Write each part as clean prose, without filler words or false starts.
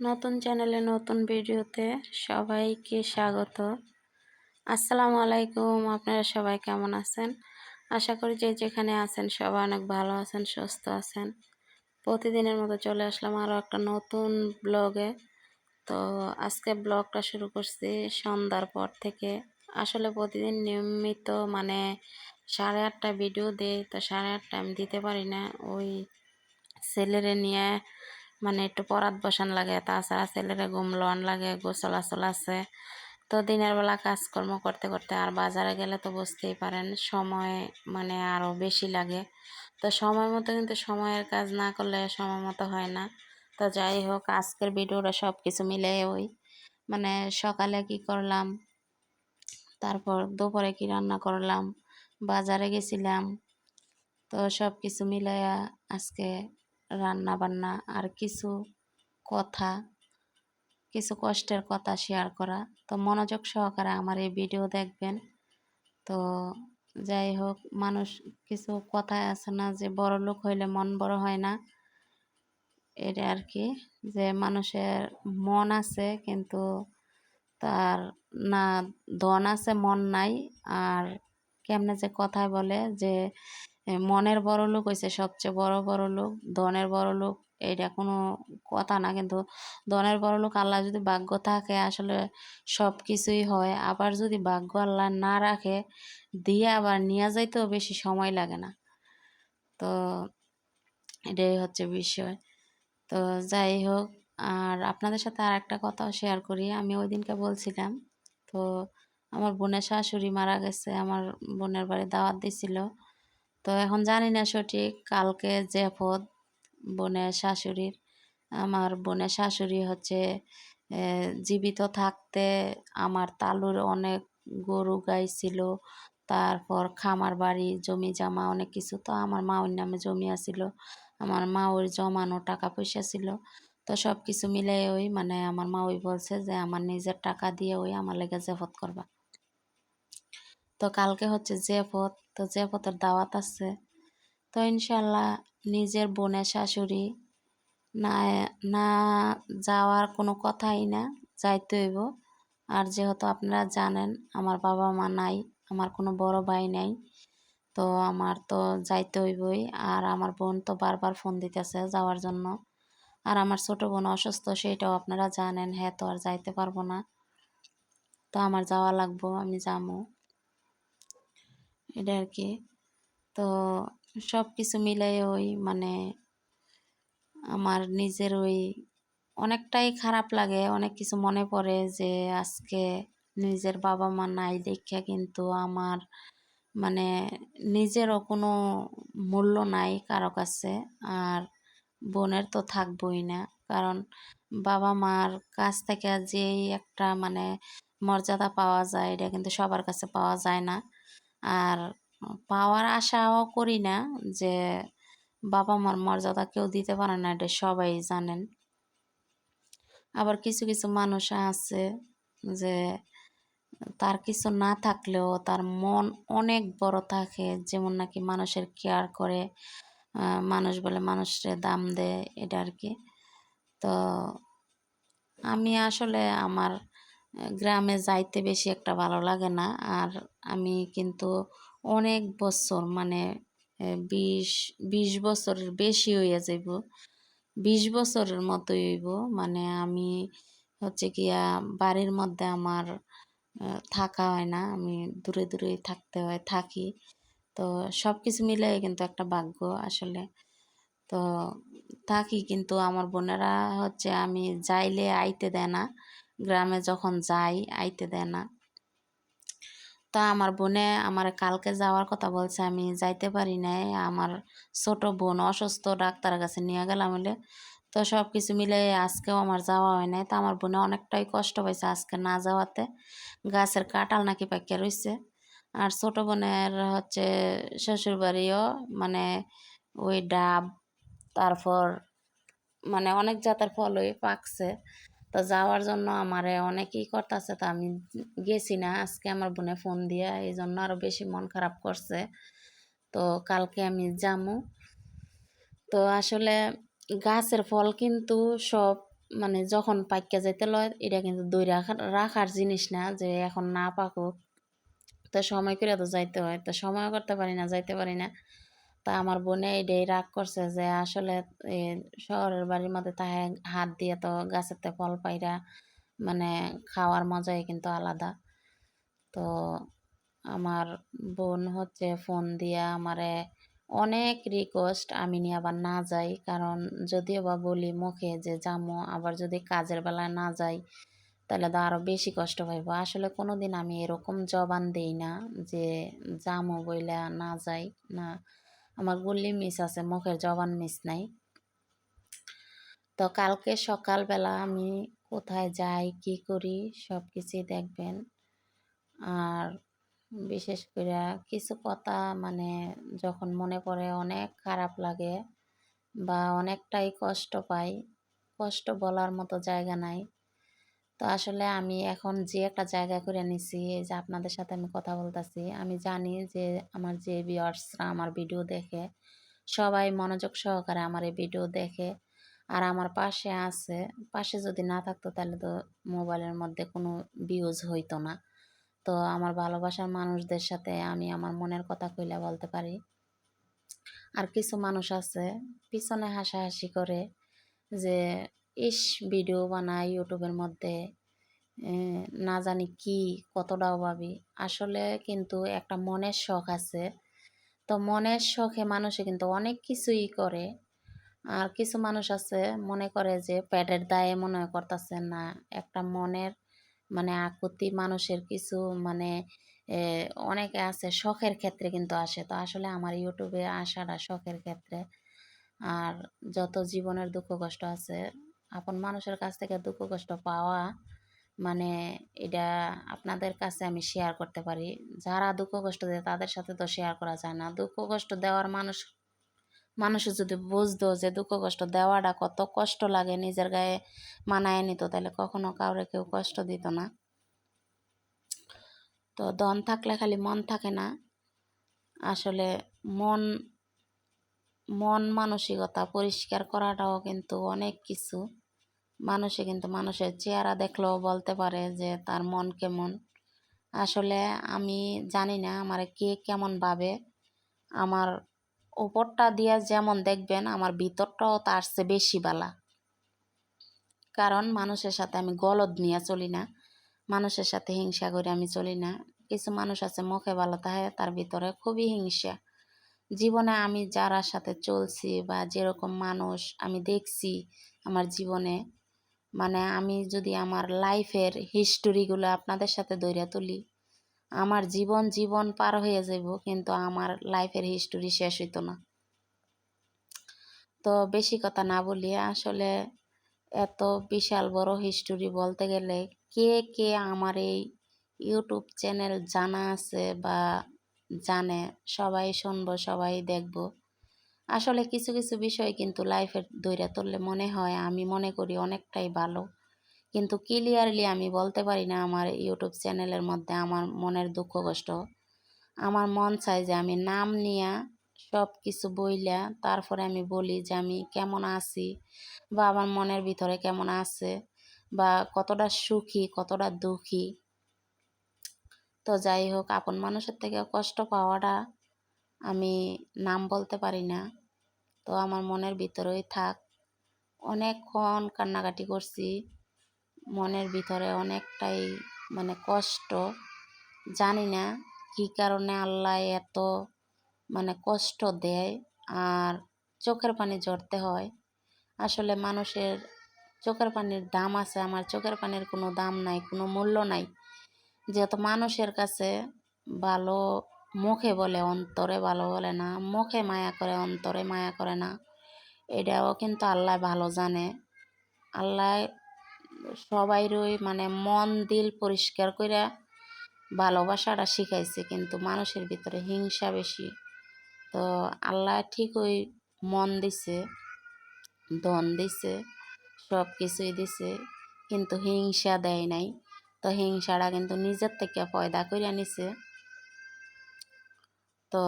নতুন চ্যানেলে নতুন ভিডিওতে সবাইকে স্বাগত। আসসালামু আলাইকুম। আপনারা সবাই কেমন আছেন? আশা করি যে যেখানে আছেন সবাই অনেক ভালো আছেন, সুস্থ আছেন। প্রতিদিনের মতো চলে আসলাম আরও একটা নতুন ব্লগে। তো আজকে ব্লগটা শুরু করছি সন্ধ্যার পর থেকে। আসলে প্রতিদিন নিয়মিত 8:30 ভিডিও দিই, তো 8:30 আমি দিতে পারি না। ওই ছেলেরে নিয়ে একটু পরাত বসান লাগে, তাছাড়া ছেলেরে ঘুম লোয়ান লাগে, গোসল আসল আছে। তো দিনের বেলা কাজকর্ম করতে করতে আর বাজারে গেলে তো বুঝতেই পারেন সময় আরও বেশি লাগে। তো সময় মতো কিন্তু সময়ের কাজ না করলে সময় মতো হয় না। তো যাই হোক, আজকের ভিডিওটা সব কিছু মিলে ওই সকালে কি করলাম, তারপর দুপুরে কি রান্না করলাম, বাজারে গেছিলাম, তো সব কিছু মিলাইয়া আজকে রান্না বান্না আর কথা কিছু কষ্টের কথা শেয়ার করা। তো মনোযোগ সহকারে আমার এই ভিডিও দেখবেন। তো যাই হোক, মানুষ কিছু কথায় আছে না যে বড় লোক হইলে মন বড় হয় না, এটা আর কি। যে মানুষের মন আছে কিন্তু তার না ধন আছে, মন নাই। আর কেমনে যে কথায় বলে যে মনের বড় লোক হইছে সবচেয়ে বড় বড় লোক, ধনের বড় লোক এইটা কোনো কথা না। কিন্তু ধনের বড় লোক আল্লাহ যদি ভাগ্য থাকে আসলে সব কিছুই হয়। আবার যদি ভাগ্য আল্লাহ না রাখে দিয়ে আবার নিয়ে যাইতেও বেশি সময় লাগে না। তো এটাই হচ্ছে বিষয়। তো যাই হোক, আর আপনাদের সাথে আর একটা কথাও শেয়ার করি। আমি ওই দিনকে বলছিলাম, তো আমার বোনের শাশুড়ি মারা গেছে, আমার বোনের বাড়ি দাওয়াত দিছিল। তো এখন জানি না সঠিক, কালকে জেফত বোনের শাশুড়ির। আমার বোনের শাশুড়ি হচ্ছে জীবিত থাকতে আমার তালুর অনেক গরু গাই ছিল, তারপর খামার বাড়ি, জমি জামা অনেক কিছু। তো আমার মা ওর নামে জমি আছিল, আমার মা ওর জমানো টাকা পয়সা ছিল। তো সব কিছু মিলে ওই আমার মা ওই বলছে যে আমার নিজের টাকা দিয়ে ওই আমার লেগে জেফত করবা। তো কালকে হচ্ছে জেফত, তো জেফতের দাওয়াত আছে। তো ইনশাল্লাহ নিজের বোনের শাশুড়ি না না যাওয়ার কোনো কথাই না, যাইতে হইব। আর যেহেতু আপনারা জানেন আমার বাবা মা নাই, আমার কোনো বড় ভাই নাই, তো আমার তো যাইতে হইবই। আর আমার বোন তো বারবার ফোন দিতেছে যাওয়ার জন্য। আর আমার ছোট বোন অসুস্থ, সেটাও আপনারা জানেন। হ্যাঁ, তো আর যাইতে পারবো না, তো আমার যাওয়া লাগবো, আমি যাবো, এটা আর কি। তো সব কিছু মিলাই ওই আমার নিজের ওই অনেকটাই খারাপ লাগে, অনেক কিছু মনে পড়ে যে আজকে নিজের বাবা মা নাই দেখা কিন্তু আমার মানে নিজেরও কোনো মূল্য নাই কারো কাছে। আর বোনের তো থাকবই না, কারণ বাবা মার কাছ থেকে যেই একটা মর্যাদা পাওয়া যায় এটা কিন্তু সবার কাছে পাওয়া যায় না। আর পাওয়ার আশাও করি না যে বাবা মার মর্যাদা কেউ দিতে পারে না, এটা সবাই জানেন। আবার কিছু কিছু মানুষ আছে যে তার কিছু না থাকলেও তার মন অনেক বড় থাকে, যেমন নাকি মানুষের কেয়ার করে, মানুষ বলে মানুষের দাম দেয়, এটা আর কি। তো আমি আসলে আমার গ্রামে যাইতে বেশি একটা ভালো লাগে না। আর আমি কিন্তু অনেক বছর 20 বছরের বেশি হইয়া যাইব, 20 বছরের মতোই হইব। আমি হচ্ছে গিয়া বাড়ির মধ্যে আমার থাকা হয় না, আমি দূরে দূরে থাকতে হয়, থাকি। তো সব কিছু মিলে কিন্তু একটা ভাগ্য আসলে। তো থাকি কিন্তু আমার বোনেরা হচ্ছে আমি যাইলে আইতে দেয় না, গ্রামে যখন যাই আইতে দেয় না। তো আমার বোনে আমার কালকে যাওয়ার কথা বলছে, আমি যাইতে পারি নাই। আমার ছোট বোন অসুস্থ, ডাক্তারের কাছে নিয়ে গেলাম হলে। তো সব কিছু মিলে আজকেও আমার যাওয়া হয় নাই। তো আমার বোনে অনেকটাই কষ্ট পাইছে আজকে না যাওয়াতে, গাছের কাঁঠাল নাকি পাকিয়া রইছে। আর ছোট বোনের হচ্ছে শ্বশুর বাড়িও ওই ডাব, তারপর অনেক জাতের ফলই পাকছে। তো যাওয়ার জন্য আমারে অনেকেই করতেছে, তো আমি গেছি না। আজকে আমার বোনে ফোন দিয়া এই জন্য আরো বেশি মন খারাপ করছে। তো কালকে আমি যামু। তো আসলে গাছের ফল কিন্তু সব মানে যখন পাইকা যাইতে লয় এটা কিন্তু দই রাখার জিনিস না যে এখন না পাকুক, তো সময় করে তো যাইতে হয়, তো সময় করতে পারি না, যাইতে পারি না। তা আমার বোনে এটাই রাগ করছে যে আসলে এ শহরের বাড়ির মধ্যে তাহে হাত দিয়ে তো গাছেতে ফল পাইরা মানে খাওয়ার মজাই কিন্তু আলাদা। তো আমার বোন হচ্ছে ফোন দিয়া আমারে অনেক রিকোয়েস্ট আমি নিয়ে আবার না যাই, কারণ যদিও বা বলি মুখে যে যামো, আবার যদি কাজের বেলায় না যাই তাহলে তো আরও বেশি কষ্ট পাইব। আসলে কোনো দিন আমি এরকম জবান দেই না যে যামো বইলা না যাই না, আমার গুল্লি মিস আছে, মুখের জবান মিস নাই। তো কালকে সকালবেলা আমি কোথায় যাই কি করি সব কিছুই দেখবেন। আর বিশেষ করে কিছু কথা মানে যখন মনে পড়ে অনেক খারাপ লাগে বা অনেকটাই কষ্ট পাই, কষ্ট বলার মতো জায়গা নাই। তো আসলে আমি এখন যে একটা জায়গা করে নিছি, এই যে আপনাদের সাথে আমি কথা বলতেছি, আমি জানি যে আমার যে ভিউয়ার্সরা আমার ভিডিও দেখে সবাই মনোযোগ সহকারে আমার এই ভিডিও দেখে আর আমার পাশে আছে। পাশে যদি না থাকতো তাহলে তো মোবাইলের মধ্যে কোনো ভিউজ হইতো না। তো আমার ভালোবাসার মানুষদের সাথে আমি আমার মনের কথা কইলা বলতে পারি। আর কিছু মানুষ আছে পিছনে হাসাহাসি করে যে ইস ভিডিও বানায় ইউটিউবের মধ্যে, না জানি কি কতটাও ভাবি। আসলে কিন্তু একটা মনের শখ আছে, তো মনের শখে মানুষে কিন্তু অনেক কিছুই করে। আর কিছু মানুষ আছে মনে করে যে পেটের দায়ে মনে করতেছে না, একটা মনের মানে আকুতি মানুষের কিছু মানে এ, অনেকে আছে শখের ক্ষেত্রে কিন্তু আসে। তো আসলে আমার ইউটিউবে আসাটা শখের ক্ষেত্রে। আর যত জীবনের দুঃখ কষ্ট আছে আপন মানুষের কাছ থেকে দুঃখ কষ্ট পাওয়া মানে এটা আপনাদের কাছে আমি শেয়ার করতে পারি। যারা দুঃখ কষ্ট দেয় তাদের সাথে তো শেয়ার করা যায় না। দুঃখ কষ্ট দেওয়ার মানুষে যদি বুঝতো যে দুঃখ কষ্ট দেওয়াটা কত কষ্ট লাগে, নিজের গায়ে মানায় নিত, তাহলে কখনো কাউরে কেউ কষ্ট দিত না। তো দন থাকলে খালি মন থাকে না, আসলে মন মন মানসিকতা পরিষ্কার করাটাও কিন্তু অনেক কিছু। মানুষে কিন্তু মানুষের চেহারা দেখলেও বলতে পারে যে তার মন কেমন। আসলে আমি জানি না আমার কে কেমন ভাবে, আমার উপরটা দিয়ে যেমন দেখবেন আমার ভিতরটাও তার চেয়ে বেশি বালা। কারণ মানুষের সাথে আমি গলদ নিয়ে চলি না, মানুষের সাথে হিংসা করে আমি চলি না। কিছু মানুষ আছে মুখে ভালো থাকে তার ভিতরে খুবই হিংসা। জীবনে আমি যারা সাথে চলছি বা যেরকম মানুষ আমি দেখছি আমার জীবনে, মানে আমি যদি আমার লাইফের হিস্টোরিগুলো আপনাদের সাথে ধইরা তুলি, আমার জীবন জীবন পার হয়ে যাইব কিন্তু আমার লাইফের হিস্টোরি শেষ হইতো না। তো বেশি কথা না বলিয়ে আসলে এত বিশাল বড় হিস্টোরি বলতে গেলে কে কে আমার এই ইউটিউব চ্যানেল জানা আছে বা জানে সবাই শুনবো, সবাই দেখবো। আসলে কিছু কিছু বিষয় কিন্তু লাইফের ধইরা তুললে মনে হয়, আমি মনে করি অনেকটাই ভালো, কিন্তু ক্লিয়ারলি আমি বলতে পারি না আমার ইউটিউব চ্যানেলের মধ্যে আমার মনের দুঃখ কষ্ট। আমার মন চায় যে আমি নাম নিয়া সব কিছু বইলা তারপরে আমি বলি যে আমি কেমন আছি বা আমার মনের ভিতরে কেমন আছে বা কতটা সুখী কতটা দুঃখী। তো যাই হোক, আপন মানুষের থেকে কষ্ট পাওয়াটা আমি নাম বলতে পারি না, তো আমার মনের ভিতরেই থাক। অনেকক্ষণ কান্নাকাটি করছি, মনের ভিতরে অনেকটাই মানে কষ্ট। জানি না কী কারণে আল্লাহ এত মানে কষ্ট দেয় আর চোখের পানি ঝরতে হয়। আসলে মানুষের চোখের পানির দাম আছে, আমার চোখের পানির কোনো দাম নাই, কোনো মূল্য নাই। যেহেতু মানুষের কাছে ভালো মুখে বলে অন্তরে ভালো বলে না, মুখে মায়া করে অন্তরে মায়া করে না, এটাও কিন্তু আল্লাহ ভালো জানে। আল্লাহ সবাইরই মানে মন দিল পরিষ্কার করে ভালোবাসাটা শিখাইছে, কিন্তু মানুষের ভিতরে হিংসা বেশি। তো আল্লাহ ঠিক ওই মন দিছে, ধন দিছে, সব কিছুই দিছে, কিন্তু হিংসা দেয় নাই। তো হিংসাটা কিন্তু নিজের থেকে পয়দা করে নিছে। তো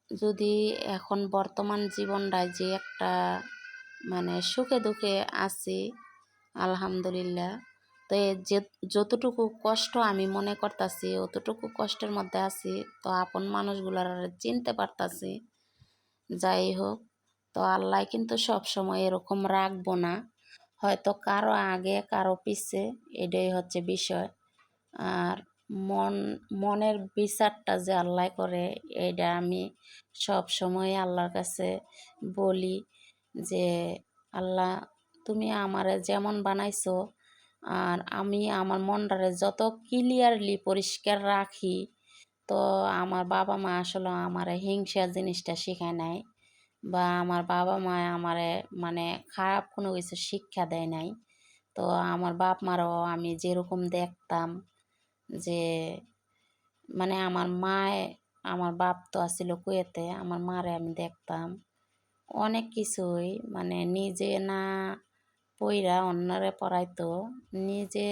যদি এখন বর্তমান জীবনটায় যে একটা মানে সুখে দুঃখে আছি, আলহামদুলিল্লাহ। তো যে যতটুকু কষ্ট আমি মনে করতাছি অতটুকু কষ্টের মধ্যে আছি, তো আপন মানুষগুলার চিনতে পারতাছি। যাই হোক, তো আল্লাহ কিন্তু সবসময় এরকম রাখবো না, হয়তো কারো আগে কারো পিছে, এটাই হচ্ছে বিষয়। আর মনের বিচারটা যে আল্লাহ করে, এটা আমি সব সময় আল্লাহর কাছে বলি যে আল্লাহ, তুমি আমারে যেমন বানাইছো, আর আমি আমার মনটারে যত ক্লিয়ারলি পরিষ্কার রাখি, তো আমার বাবা মা আসলে আমারে হিংসা জিনিসটা শেখায় নাই, বা আমার বাবা মা আমারে মানে খারাপ কোনো কিছু শিক্ষা দেয় নাই। তো আমার বাপ মারও আমি যেরকম দেখতাম, যে মানে আমার মায়, আমার বাপ তো আছিল কুয়েতে, আমার মারে আমি দেখতাম অনেক কিছুই, মানে নিজে না পইরা অন্যরে পড়াইতো, নিজে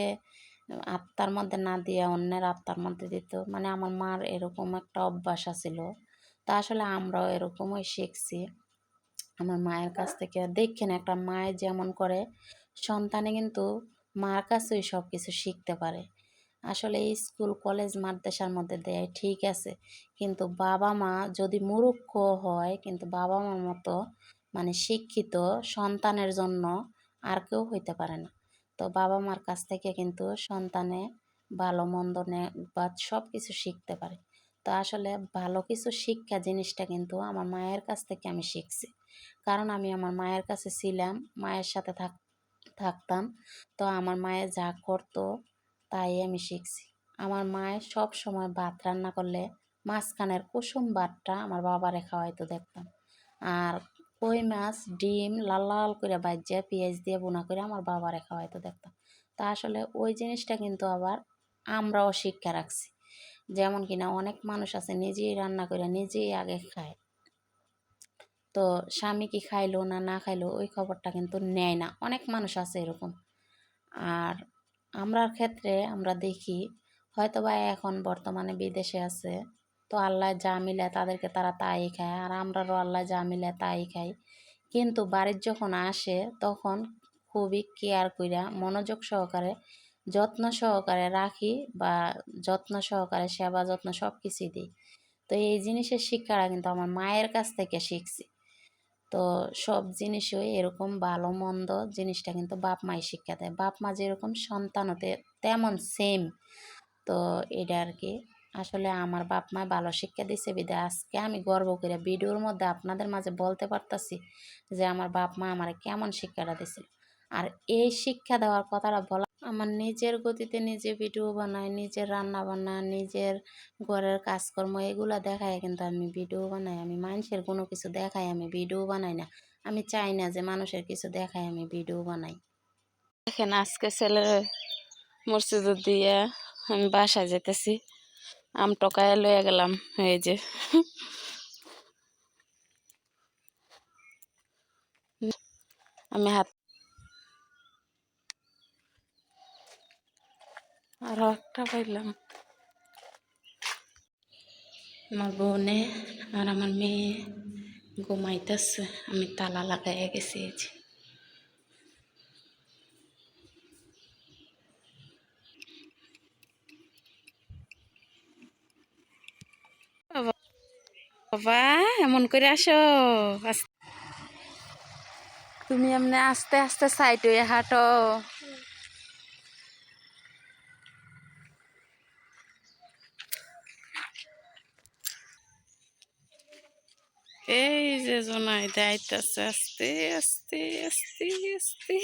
আত্মার মধ্যে না দিয়া অন্যের আত্মার মধ্যে দিত, মানে আমার মার এরকম একটা অভ্যাস আছিল। তা আসলে আমরাও এরকমই শিখছি আমার মায়ের কাছ থেকে। দেখেন একটা মায়ে যেমন করে, সন্তানে কিন্তু মার কাছেই সব কিছু শিখতে পারে। আসলে এই স্কুল কলেজ মাদ্রাসার মধ্যে দেয় ঠিক আছে, কিন্তু বাবা মা যদি মুরুক্ষ হয়, কিন্তু বাবা মার মতো মানে শিক্ষিত সন্তানের জন্য আর কেউ হইতে পারে না। তো বাবা মার কাছ থেকে কিন্তু সন্তানে ভালো মন্দ বা সব কিছু শিখতে পারে। তো আসলে ভালো কিছু শিক্ষা জিনিসটা কিন্তু আমার মায়ের কাছ থেকে আমি শিখছি, কারণ আমি আমার মায়ের কাছে ছিলাম, মায়ের সাথে থাকতাম। তো আমার মায়ের যা করতো তাই আমি শিখছি। আমার মায়ের সব সময় ভাত রান্না করলে মাঝখানের কুসুম ভাতটা আমার বাবারে খাওয়াইতো দেখতাম। আর কই মাছ ডিম লাল লাল করে ভাজ্যা পেঁয়াজ দিয়ে বোনা করে আমার বাবারে খাওয়াইতো দেখতাম। তা আসলে ওই জিনিসটা কিন্তু আবার আমরাও শিক্ষা রাখছি। যেমন কিনা অনেক মানুষ আছে নিজেই রান্না করে নিজেই আগে খায়, তো স্বামী কি খাইলো না না খাইলো ওই খবরটা কিন্তু নেয় না, অনেক মানুষ আছে এরকম। আর আমরার ক্ষেত্রে আমরা দেখি, হয়তো বা এখন বর্তমানে বিদেশে আছে, তো আল্লাহ যা মিলে তাদেরকে তারা তাই খায়, আর আমরারও আল্লাহ যা মিলে তাই খাই। কিন্তু বাড়ির যখন আসে তখন খুবই কেয়ার কইরা মনোযোগ সহকারে যত্ন সহকারে রাখি, বা যত্ন সহকারে সেবা যত্ন সব কিছুই দিই। তো এই জিনিসের শিক্ষাটা কিন্তু আমার মায়ের কাছ থেকে শিখছি। তো সব জিনিসই এরকম ভালো মন্দ জিনিসটা কিন্তু বাপ মাই শিক্ষা দেয়, বাপ মা যেরকম সন্তান হতে তেমন সেম। তো এটা আর কি, আসলে আমার বাপ মা ভালো শিক্ষা দিছে বিধায় আজকে আমি গর্ব করে ভিডিওর মধ্যে আপনাদের মাঝে বলতে পারতাছি যে আমার বাপ মা আমার কেমন শিক্ষাটা দিছিল। আর এই শিক্ষা দেওয়ার কথাটা বলা, আমার নিজের গতিতে নিজে ভিডিও বানাই, নিজের রান্না বান্না, নিজের ঘরের কাজকর্ম এগুলা দেখায় কিন্তু আমি ভিডিও বানাই। আমি মানুষের কোনো কিছু দেখাই আমি ভিডিও বানাই না। আমি চাই না যে মানুষের কিছু দেখায় আমি ভিডিও বানাই। দেখেন আজকে ছেলের মসজিদ দিয়ে আমি বাসায় যেতেছি, আম টকায় লয়ে গেলাম, এই যে আমি হাত আরো একটা পাইলাম। আমার বোনে আর আমার মেয়ে ঘুমাইতেছে, আমি তালা লাগাইয়া গেছি। এই যে বাবা এমন করে আসো, তুমি এমনি আস্তে আস্তে সাইড হয়ে হাঁটো। এই যে জোনাই দেখাইতেছে আস্তে আস্তে আস্তে আস্তে,